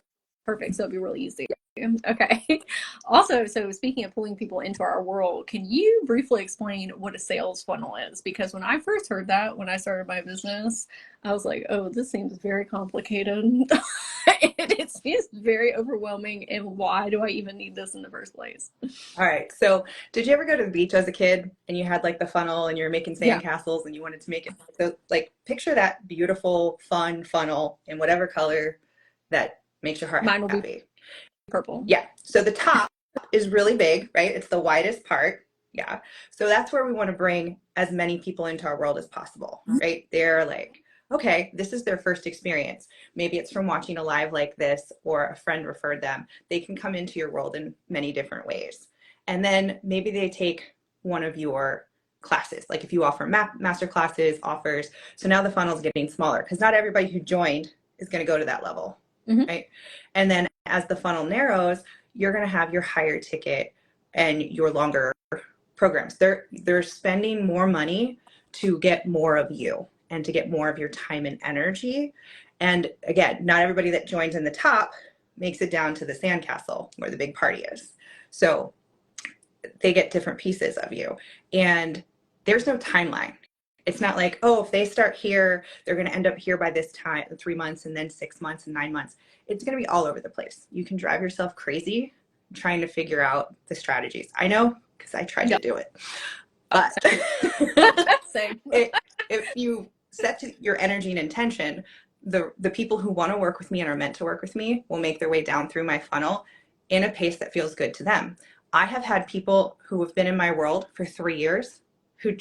perfect. So it'll be really easy. Okay. Also, so speaking of pulling people into our world, can you briefly explain what a sales funnel is? Because when I first heard that, when I started my business, I was like, oh, this seems very complicated. It seems very overwhelming. And why do I even need this in the first place? All right. So, did you ever go to the beach as a kid and you had like the funnel and you were making Yeah, sandcastles and you wanted to make it? So, like, picture that beautiful, fun funnel in whatever color that makes your heart mine will be happy. purple. Yeah. So, the top is really big, right? It's the widest part. Yeah. So, that's where we want to bring as many people into our world as possible, right? They're like, okay, this is their first experience. Maybe it's from watching a live like this or a friend referred them. They can come into your world in many different ways. And then maybe they take one of your classes, like if you offer master classes, offers. So now the funnel is getting smaller because not everybody who joined is going to go to that level, Mm-hmm. right? And then as the funnel narrows, you're going to have your higher ticket and your longer programs. They're spending more money to get more of you and to get more of your time and energy. And again, not everybody that joins in the top makes it down to the sandcastle where the big party is. So they get different pieces of you. And there's no timeline. It's not like, oh, if they start here, they're going to end up here by this time, 3 months, and then 6 months and 9 months. It's going to be all over the place. You can drive yourself crazy trying to figure out the strategies. I know because I tried to do it. But Same. if you set your energy and intention, the people who want to work with me and are meant to work with me will make their way down through my funnel in a pace that feels good to them. I have had people who have been in my world for 3 years who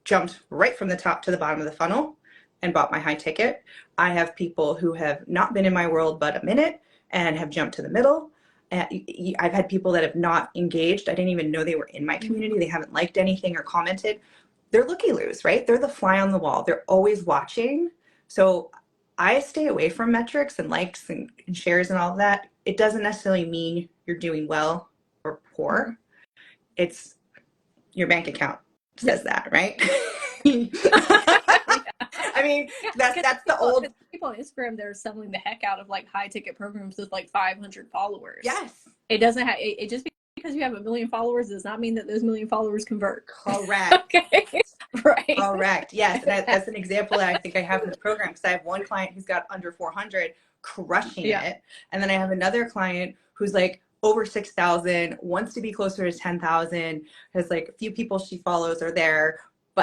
jumped right from the top to the bottom of the funnel and bought my high ticket. I have people who have not been in my world but a minute and have jumped to the middle. I've had people that have not engaged. I didn't even know they were in my community. They haven't liked anything or commented. They're looky-loos, right? They're the fly on the wall. They're always watching. So I stay away from metrics and likes and shares and all of that. It doesn't necessarily mean you're doing well or poor. It's your bank account says that, right? I mean, Yeah, that's the old. people on Instagram that are selling the heck out of like high ticket programs with like 500 followers. Yes. It doesn't have it just because you have 1 million followers does not mean that those 1 million followers convert. Correct. Okay. Right. Correct. Yes. And that's an example that I think I have in the program because I have one client who's got under 400 crushing it. And then I have another client who's like over 6,000, wants to be closer to 10,000, has like a few people she follows are there,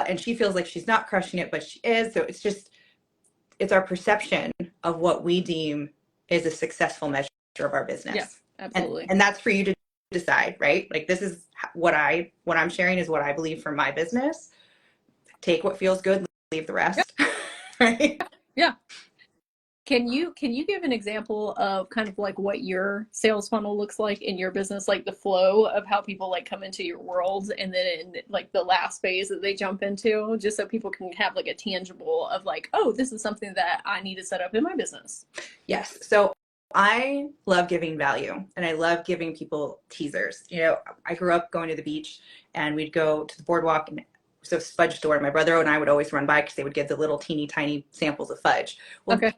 and she feels like she's not crushing it, but she is. So it's our perception of what we deem is a successful measure of our business. Yeah, absolutely. And that's for you to decide, right? Like this is what I'm sharing is what I believe for my business. Take what feels good, leave the rest. Right? Yeah. Can you give an example of kind of like what your sales funnel looks like in your business, like the flow of how people like come into your world and then in like the last phase that they jump into, just so people can have like a tangible of like, oh, this is something that I need to set up in my business. Yes. So I love giving value and I love giving people teasers. You know, I grew up going to the beach and we'd go to the boardwalk and so fudge store. My brother and I would always run by because they would give the little teeny tiny samples of fudge. Well, okay.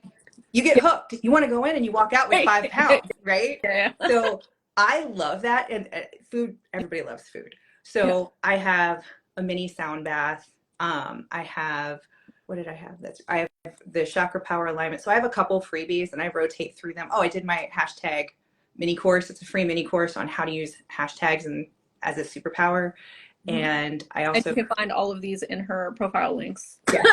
You get hooked. You want to go in and you walk out with 5 pounds, right? Yeah. So I love that. And food, everybody loves food. So yeah. I have a mini sound bath. I have, what did I have? I have the chakra power alignment. So I have a couple freebies and I rotate through them. Oh, I did my hashtag mini course. It's a free mini course on how to use hashtags and as a superpower. And I also and you can find all of these in her profile links. Yeah.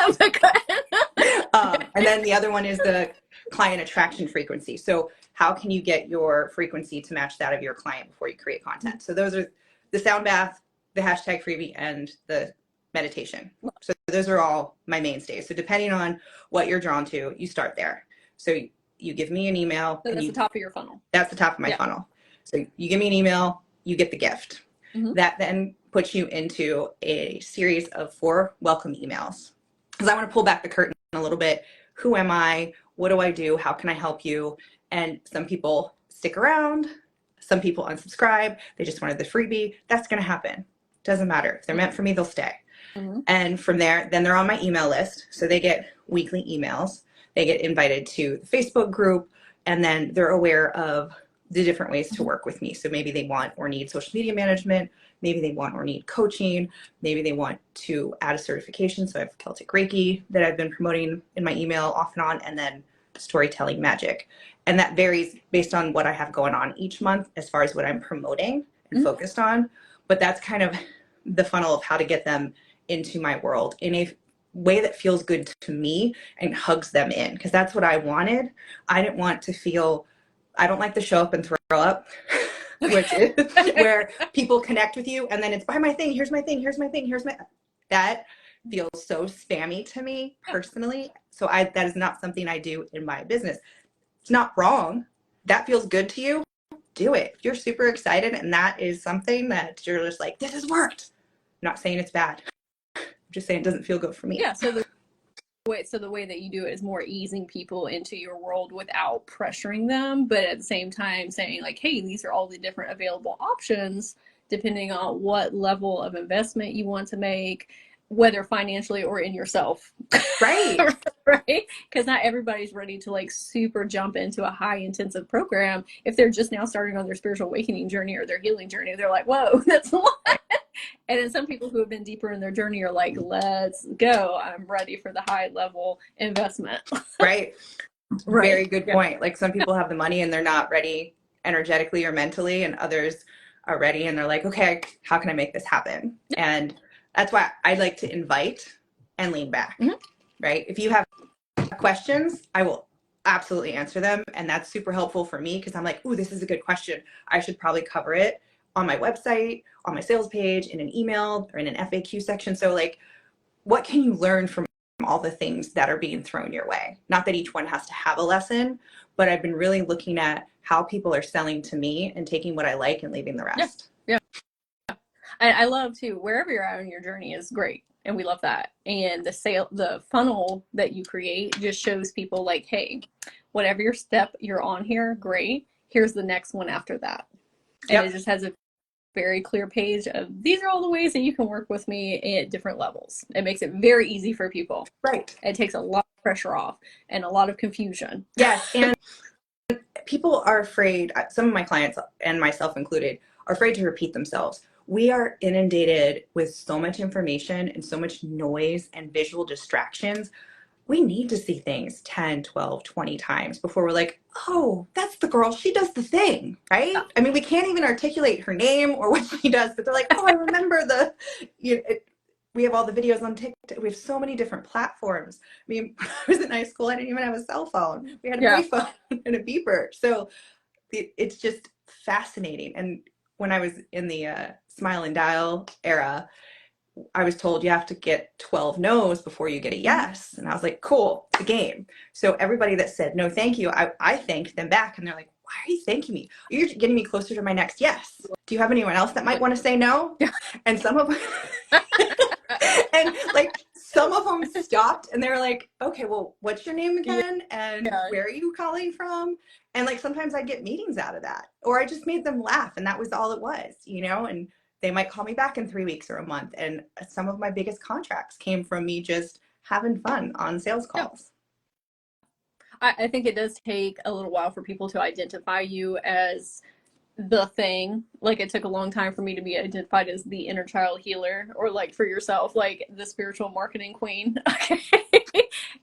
And then the other one is the client attraction frequency. So how can you get your frequency to match that of your client before you create content? So those are the sound bath, the hashtag freebie, and the meditation. So those are all my mainstays. So depending on what you're drawn to, you start there. So you give me an email. So that's the top of your funnel. That's the top of my funnel. So you give me an email, you get the gift. That then puts you into a series of 4 welcome emails. Because I want to pull back the curtain a little bit. Who am I? What do I do? How can I help you? And some people stick around. Some people unsubscribe. They just wanted the freebie. That's going to happen. Doesn't matter. If they're meant for me, they'll stay. And from there, then they're on my email list. So they get weekly emails. They get invited to the Facebook group. And then they're aware of the different ways to work with me. So maybe they want or need social media management. Maybe they want or need coaching. Maybe they want to add a certification. So I have Celtic Reiki that I've been promoting in my email off and on. And then storytelling magic. And that varies based on what I have going on each month as far as what I'm promoting and focused on. But that's kind of the funnel of how to get them into my world in a way that feels good to me and hugs them in, because that's what I wanted. I didn't want to feel, I don't like to show up and throw up, which is where people connect with you and then it's buy my thing, here's my thing, here's my thing, here's my, that feels so spammy to me personally. So that is not something I do in my business. It's not wrong. That feels good to you. Do it. If you're super excited and that is something that you're just like, this has worked. I'm not saying it's bad. I'm just saying it doesn't feel good for me. Yeah. So the way that you do it is more easing people into your world without pressuring them, but at the same time saying like, hey, these are all the different available options depending on what level of investment you want to make, whether financially or in yourself. Right. Right? Because not everybody's ready to like super jump into a high intensive program. If they're just now starting on their spiritual awakening journey or their healing journey, they're like, whoa, that's a lot. And then some people who have been deeper in their journey are like, let's go. I'm ready for the high level investment. Right. Right. Very good point. Like some people have the money and they're not ready energetically or mentally, and others are ready and they're like, okay, how can I make this happen? And that's why I like to invite and lean back, right? If you have questions, I will absolutely answer them. And that's super helpful for me because I'm like, ooh, this is a good question. I should probably cover it on my website, on my sales page, in an email, or in an FAQ section. So like, what can you learn from all the things that are being thrown your way? Not that each one has to have a lesson, but I've been really looking at how people are selling to me and taking what I like and leaving the rest. Yeah. I love too, wherever you're at on your journey is great. And we love that. And the funnel that you create just shows people like, hey, whatever your step you're on here, great. Here's the next one after that. And it just has a very clear page of these are all the ways that you can work with me at different levels. It makes it very easy for people. Right. It takes a lot of pressure off and a lot of confusion. Yes. And people are afraid, some of my clients and myself included, are afraid to repeat themselves. We are inundated with so much information and so much noise and visual distractions. We need to see things 10, 12, 20 times before we're like, oh, that's the girl. She does the thing, right? I mean, we can't even articulate her name or what she does, but they're like, oh, I remember we have all the videos on TikTok. We have so many different platforms. I mean, when I was in high school, I didn't even have a cell phone. We had a payphone and a beeper. So it's just fascinating. And when I was in the Smile and Dial era, I was told you have to get 12 no's before you get a yes. And I was like, cool, the game. So everybody that said, no, thank you, I thanked them back. And they're like, why are you thanking me? You're getting me closer to my next yes. Do you have anyone else that might want to say no? And some of them, and like some of them stopped and they were like, okay, well, what's your name again? And where are you calling from? And like sometimes I get meetings out of that, or I just made them laugh and that was all it was, and they might call me back in 3 weeks or a month. And some of my biggest contracts came from me just having fun on sales calls. I think it does take a little while for people to identify you as the thing. Like it took a long time for me to be identified as the inner child healer, or like for yourself, like the spiritual marketing queen. Okay.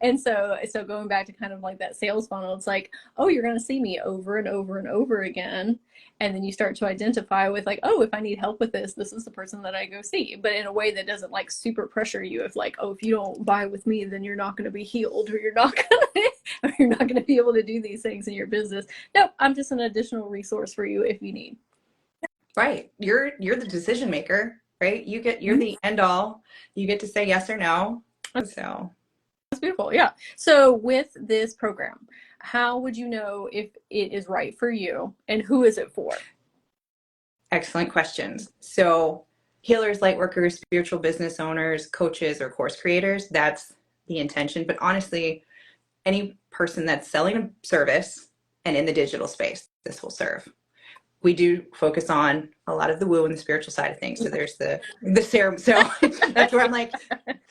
And so going back to kind of like that sales funnel, it's like, oh, you're going to see me over and over and over again. And then you start to identify with like, oh, if I need help with this, this is the person that I go see. But in a way that doesn't like super pressure you. If like, oh, if you don't buy with me, then you're not going to be healed, or you're not going to be able to do these things in your business. Nope, I'm just an additional resource for you if you need. Right. You're the decision maker, right? You're the end all. You get to say yes or no. So that's beautiful. Yeah. So with this program, how would you know if it is right for you, and who is it for? Excellent questions. So healers, light workers, spiritual business owners, coaches, or course creators, that's the intention. But honestly, any person that's selling a service and in the digital space, this will serve. We do focus on a lot of the woo and the spiritual side of things. So there's the serum. So that's where I'm like,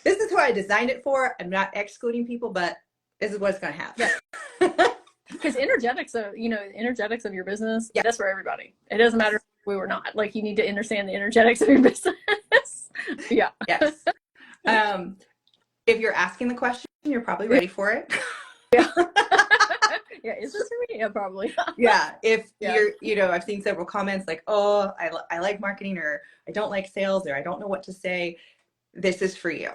this is who I designed it for. I'm not excluding people, but this is what it's going to have. Yeah. Because energetics of your business, that's for everybody. It doesn't matter if we were not. Like, you need to understand the energetics of your business. Yeah. Yes. If you're asking the question, you're probably ready for it. Yeah. Yeah, is this for me? Yeah, probably. Yeah, if Yeah. you're, you know, I've seen several comments like, oh, I like marketing, or I don't like sales, or I don't know what to say. This is for you,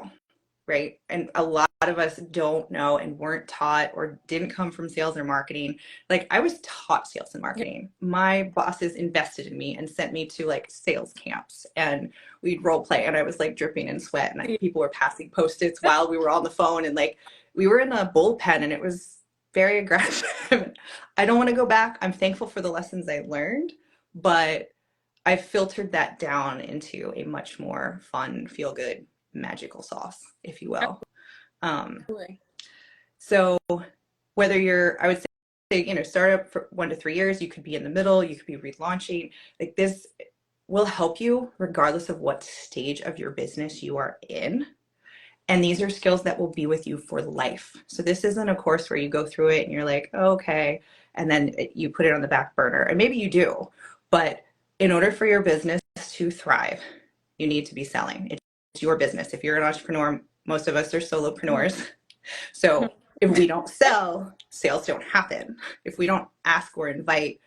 right? And a lot of us don't know and weren't taught or didn't come from sales or marketing. Like I was taught sales and Yeah. marketing. My bosses invested in me and sent me to like sales camps, and we'd role play, and I was like dripping in sweat, and people were passing post-its while we were on the phone, and like we were in a bullpen, and it was very aggressive. I don't want to go back. I'm thankful for the lessons I learned, but I filtered that down into a much more fun, feel good, magical sauce, if you will. Um, Absolutely. so whether you're, I would say, you know, startup for 1 to 3 years, you could be in the middle, you could be relaunching. Like this will help you regardless of what stage of your business you are in. And these are skills that will be with you for life. So this isn't a course where you go through it and you're like, oh, okay, and then you put it on the back burner. And maybe you do, but in order for your business to thrive, you need to be selling. It's your business. If you're an entrepreneur, most of us are solopreneurs. So if we don't sell, sales don't happen. If we don't ask or invite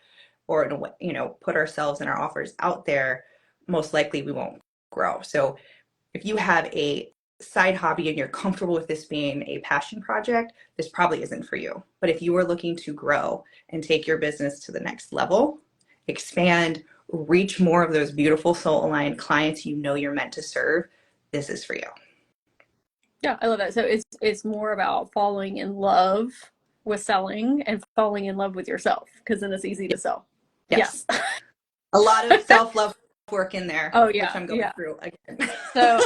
or, you know, put ourselves and our offers out there, most likely we won't grow. So if you have a side hobby and you're comfortable with this being a passion project, this probably isn't for you. But if you are looking to grow and take your business to the next level, expand, reach more of those beautiful soul aligned clients you know you're meant to serve, this is for you. Yeah, I love that. So it's more about falling in love with selling and falling in love with yourself, because then it's easy to sell. Yes. Yes. A lot of self-love work in there, Oh which yeah, I'm going yeah. through again. So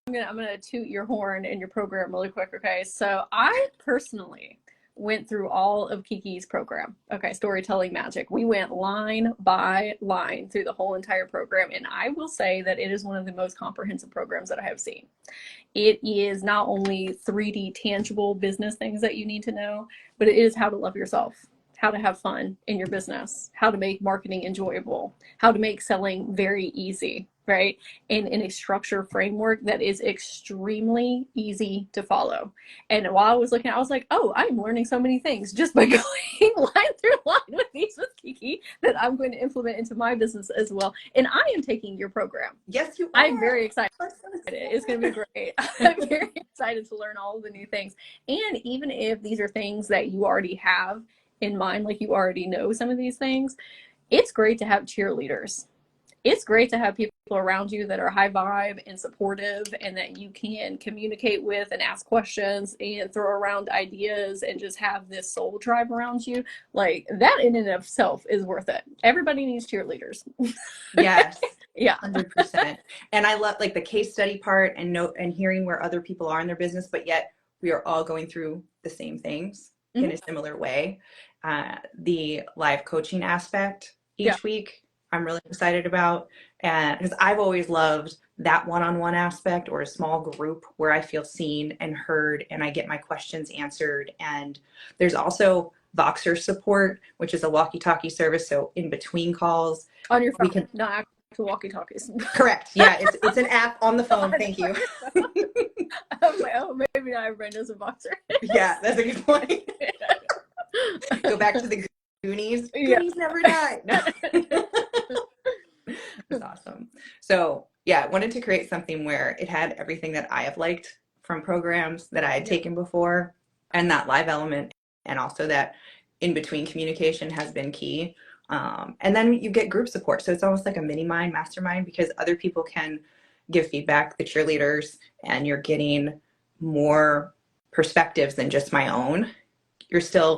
I'm gonna toot your horn in your program really quick. Okay, so I personally went through all of Kiki's program. Okay, Storytelling Magic. We went line by line through the whole entire program, and I will say that it is one of the most comprehensive programs that I have seen. It is not only 3D tangible business things that you need to know, but it is how to love yourself, how to have fun in your business, how to make marketing enjoyable, how to make selling very easy, right? And in a structure framework that is extremely easy to follow. And while I was looking, I was like, oh, I'm learning so many things just by going line through line with these with Kiki that I'm going to implement into my business as well. And I am taking your program. Yes, you I'm are. very excited. It's going to be great. I'm very excited to learn all of the new things. And even if these are things that you already have in mind, like you already know some of these things, it's great to have cheerleaders. It's great to have people around you that are high vibe and supportive and that you can communicate with and ask questions and throw around ideas and just have this soul tribe around you. Like that in and of itself is worth it. Everybody needs cheerleaders. Yes. Yeah. 100%. And I love like the case study part and note and hearing where other people are in their business, but yet we are all going through the same things in Mm-hmm. a similar way. The live coaching aspect Yeah. each week, I'm really excited about. And because I've always loved that one-on-one aspect or a small group where I feel seen and heard and I get my questions answered. And there's also Voxer support, which is a walkie-talkie service. So in between calls, On your we phone, can not actual walkie talkies. correct. Yeah, it's an app on the phone. Thank you. I'm like, oh, maybe not everybody knows what Voxer Yeah, that's a good point. is. Go back to the Goonies. Yeah. Goonies never die. No. That's awesome. So yeah, I wanted to create something where it had everything that I have liked from programs that I had Yeah. taken before, and that live element, and also that in between communication has been key. And then you get group support. So it's almost like a mini mind mastermind because other people can give feedback, the cheerleaders, and you're getting more perspectives than just my own. You're still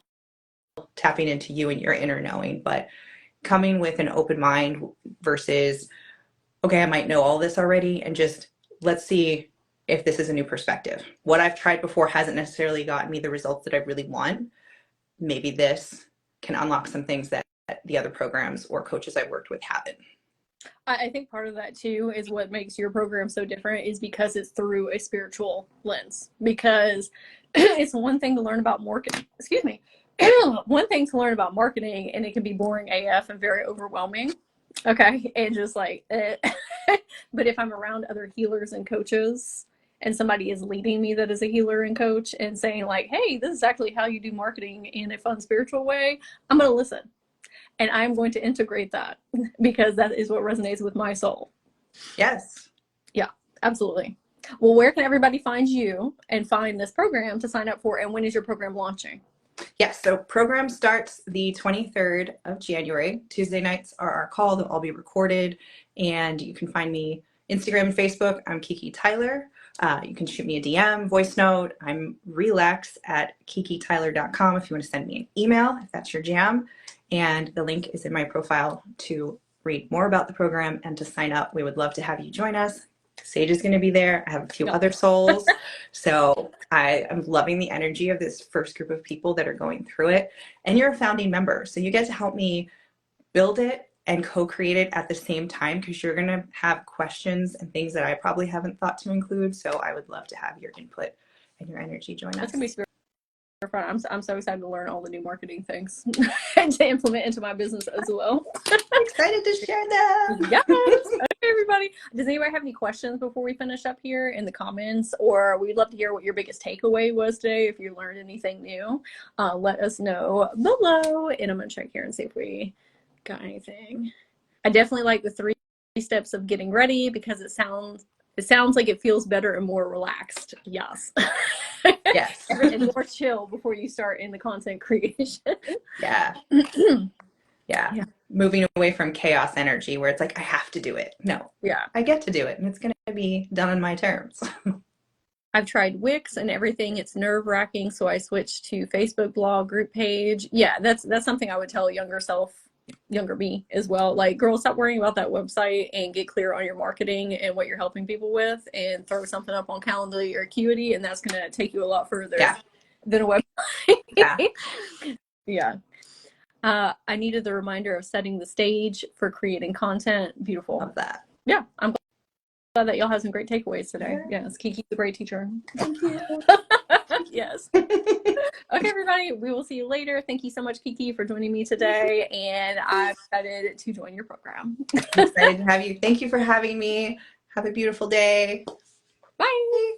tapping into you and your inner knowing, but coming with an open mind versus, okay, I might know all this already, and just let's see if this is a new perspective. What I've tried before hasn't necessarily gotten me the results that I really want. Maybe this can unlock some things that the other programs or coaches I've worked with haven't. I think part of that too is what makes your program so different is because it's through a spiritual lens. Because it's one thing to learn about marketing. Excuse me. One thing to learn about marketing, and it can be boring AF and very overwhelming. Okay, and just like, but if I'm around other healers and coaches and somebody is leading me that is a healer and coach and saying like, hey, this is actually how you do marketing in a fun spiritual way, I'm going to listen. And I'm going to integrate that because that is what resonates with my soul. Yes. Yeah, absolutely. Well, where can everybody find you and find this program to sign up for? And when is your program launching? Yes, so program starts the 23rd of January. Tuesday nights are our call. They'll all be recorded. And you can find me Instagram and Facebook. I'm Kiki Tyler. You can shoot me a DM, voice note. I'm relax@kikityler.com if you want to send me an email, if that's your jam. And the link is in my profile to read more about the program and to sign up. We would love to have you join us. Sage is going to be there. I have a few other souls. So I am loving the energy of this first group of people that are going through it. And you're a founding member. So you get to help me build it and co-create it at the same time, because you're going to have questions and things that I probably haven't thought to include. So I would love to have your input and your energy join us. That's going to be super fun. I'm so excited to learn all the new marketing things and to implement into my business as well. I'm excited to share them. Yes. Okay, everybody. Does anybody have any questions before we finish up here in the comments? Or we'd love to hear what your biggest takeaway was today. If you learned anything new, let us know below. And I'm going to check here and see if we got anything. I definitely like the 3 steps of getting ready because it sounds like it feels better and more relaxed. Yes. Yes. And more chill before you start in the content creation. Yeah. Yeah. Moving away from chaos energy where it's like, I have to do it. No. Yeah. I get to do it, and it's going to be done on my terms. I've tried Wix and everything. It's nerve-wracking, so I switched to Facebook blog group page. Yeah, that's something I would tell younger me as well. Like, girl, stop worrying about that website and get clear on your marketing and what you're helping people with, and throw something up on Calendly or Acuity, and that's going to take you a lot further than a website. Yeah. I needed the reminder of setting the stage for creating content. Beautiful. Love that. Yeah, I'm glad that y'all have some great takeaways today. Yes, Kiki's a great teacher. Thank you. Yes. Okay, everybody, we will see you later. Thank you so much, Kiki, for joining me today, and I'm excited to join your program. I'm excited to have you. Thank you for having me. Have a beautiful day. Bye.